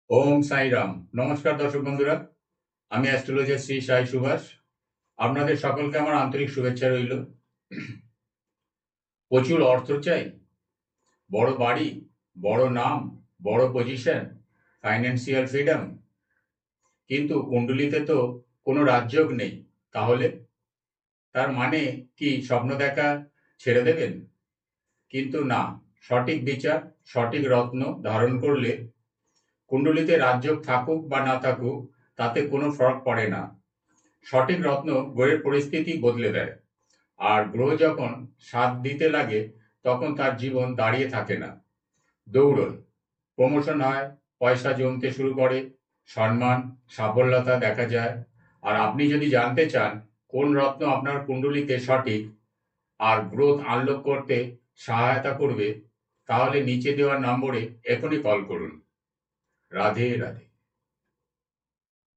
ওম সাইরাম। নমস্কার দর্শক বন্ধুরা, আমি অ্যাস্ট্রোলজার শ্রী সাই সুভাষ। আপনাদের সকলকে আমার আন্তরিক শুভেচ্ছা রইল। প্রচুর অর্থ চাই, বড় বাড়ি, বড় নাম, বড় পজিশন, ফাইন্যান্সিয়াল ফ্রিডম, কিন্তু কুণ্ডলিতে তো কোনো রাজযোগ নেই। তাহলে তার মানে কি স্বপ্ন দেখা ছেড়ে দেবেন? কিন্তু না, সঠিক বিচার, সঠিক রত্ন ধারণ করলে কুণ্ডলিতে রাজযোগ থাকুক বা না থাকুক তাতে কোনো ফরক পড়ে না। সঠিক রত্ন গ্রহের পরিস্থিতি বদলে দেয়, আর গ্রহ যখন সাথ দিতে লাগে তখন তার জীবন দাঁড়িয়ে থাকে না। দৌড়ন, প্রমোশন হয়, পয়সা জমতে শুরু করে, সম্মান, সাফল্যতা দেখা যায়। আর আপনি যদি জানতে চান কোন রত্ন আপনার কুণ্ডলিতে সঠিক আর গ্রোথ আনলক করতে সহায়তা করবে, তাহলে নিচে দেওয়া নম্বরে এখনই কল করুন। রাধে রাধে।